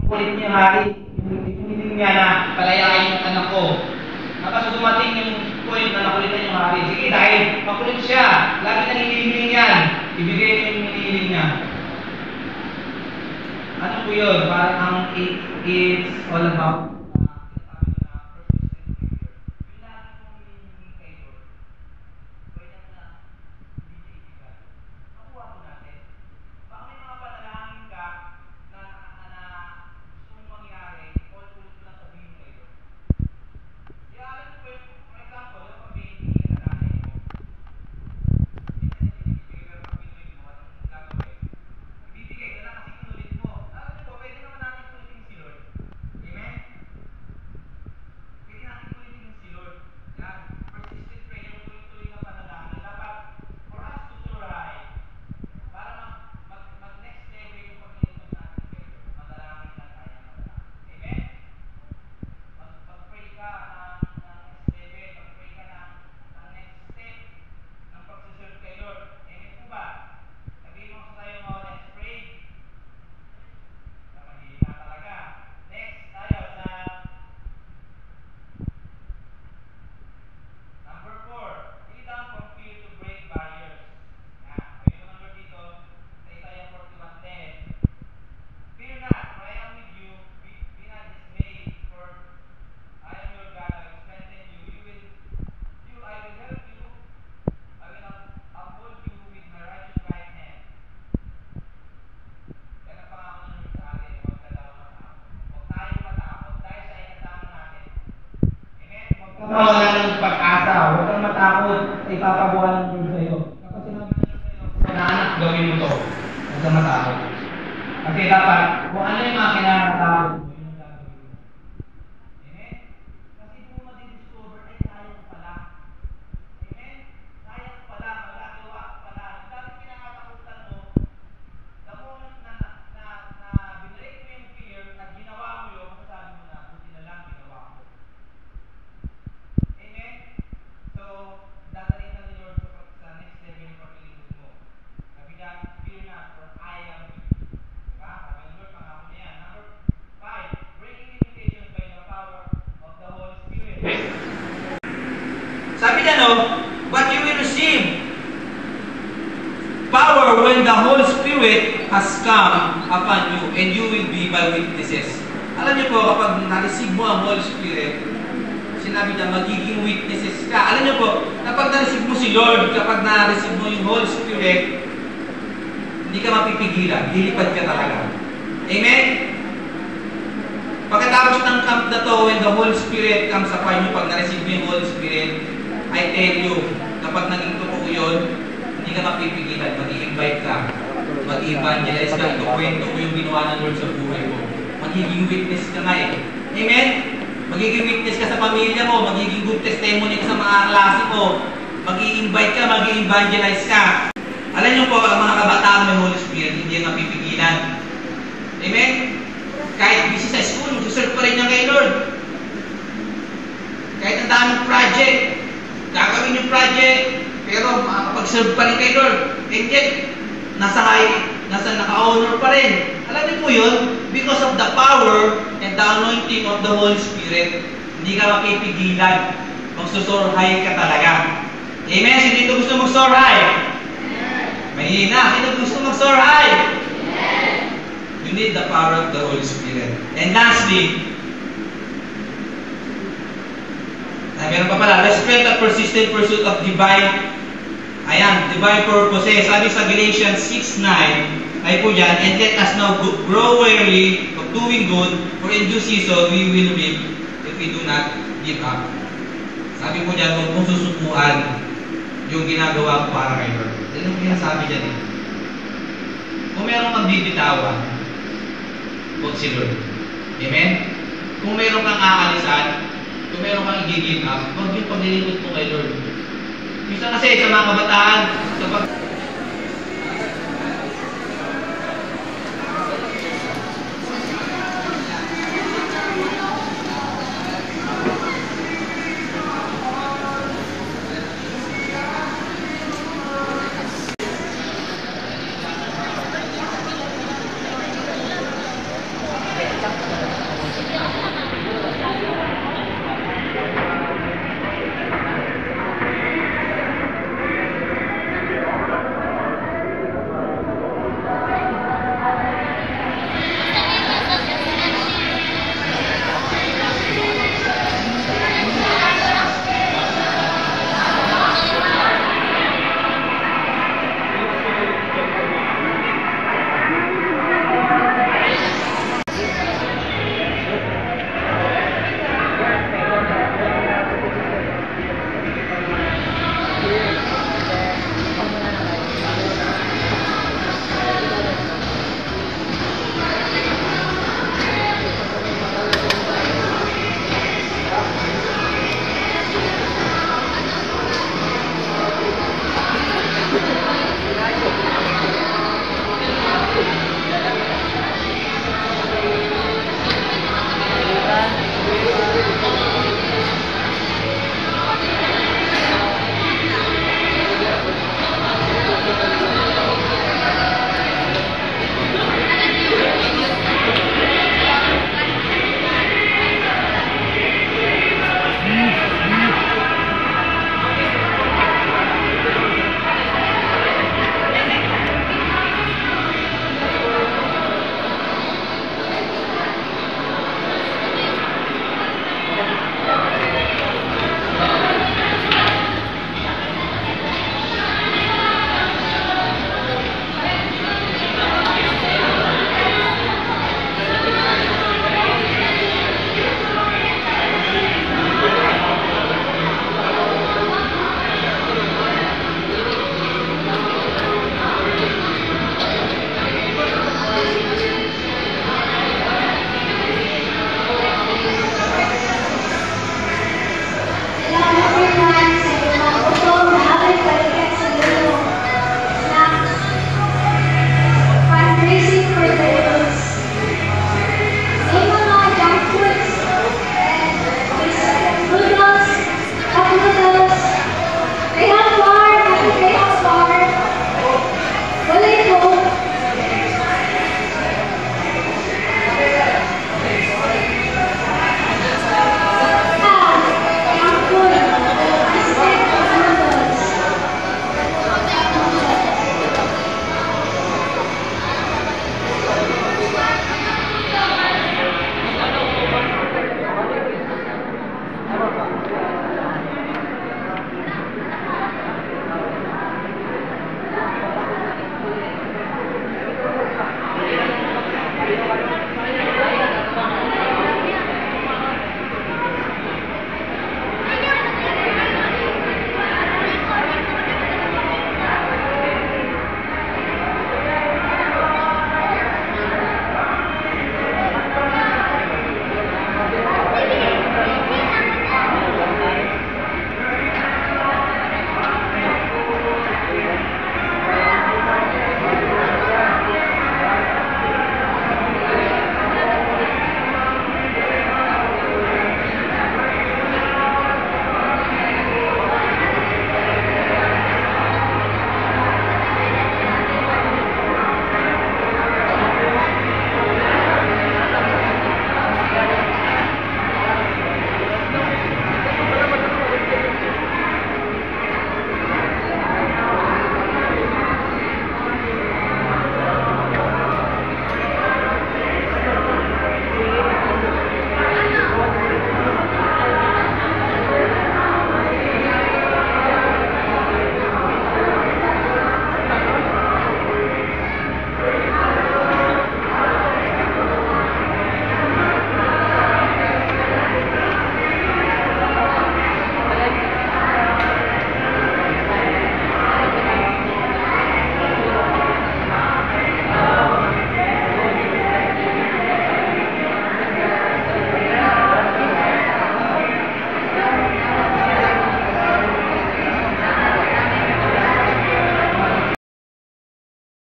kulit niya hari. Hiniling niya na palayain yung anak ko. Kaso dumating yung point na nakulitan yung hari. Sige, dahil makulit siya. Lagi na hinihiling yan. Ibigay niyo yung hinihiling niya. Ano po yun? Parang it's all about mawalan ng pag-asa, huwag kang matakot, ipapabuhan ng Diyos sa'yo. Kapag sinabi niya sa'yo, na anak, gawin mo to, huwag kang matakot. Kasi dapat, kung ano yung mga kinakatakot, sabi niya, no, but you will receive power when the Holy Spirit has come upon you, and you will be my witnesses. Alam niyo po, kapag na-receive mo ang Holy Spirit, sinabi niya, magiging witnesses ka. Alam niyo po, kapag na-receive mo si Lord, kapag na-receive mo yung Holy Spirit, hindi ka mapipigilan, lilipad ka talaga. Amen? Pagkatapos ng camp na to, when the Holy Spirit comes upon you, pag na-receive mo yung Holy Spirit, I tell you, kapag naging totoo yun, hindi ka mapipigilan, mag-i-invite ka, mag-i-evangelize ka, ikukwento mo yung ginawa ng Lord sa buhay mo. Magiging witness ka nga eh. Amen? Magiging witness ka sa pamilya mo, magiging good testimony ka sa mga klase mo, mag-i-invite ka, mag-i-evangelize ka. Alam niyo po, ang mga kabataan may Holy Spirit, hindi yan mapipigilan. Amen? Kahit busy sa school, magsuserve pa rin niya kay Lord. Kahit ang daming project, gagawin yung project, pero makakapag-serve pa rin kay Lord. And yet, nasa naka-honor pa rin. Alam niyo po yun? Because of the power and the anointing of the Holy Spirit, hindi ka mapipigilan. Magsusurhay ka talaga. Amen? Sino dito gusto magsurhay? Mahina. Sino gusto magsurhay? You need the power of the Holy Spirit. And lastly, meron pa pala, respect the persistent pursuit of divine purposes. Sabi sa Galatians 6:9, ay po yan, and let us now grow weary of doing good, for in due season we will reap if we do not give up. Sabi po dyan, huwag mong susukuan yung ginagawa ko para kay Lord. Yan ang pinasabi dyan eh. Kung meron kang bibitawan, huwag si Lord. Amen? Kung meron kang aalisan, kung meron kang i-give up, huwag yung paglilingkod mo kay Lord. Minsan kasi sa mga kabataan, kapag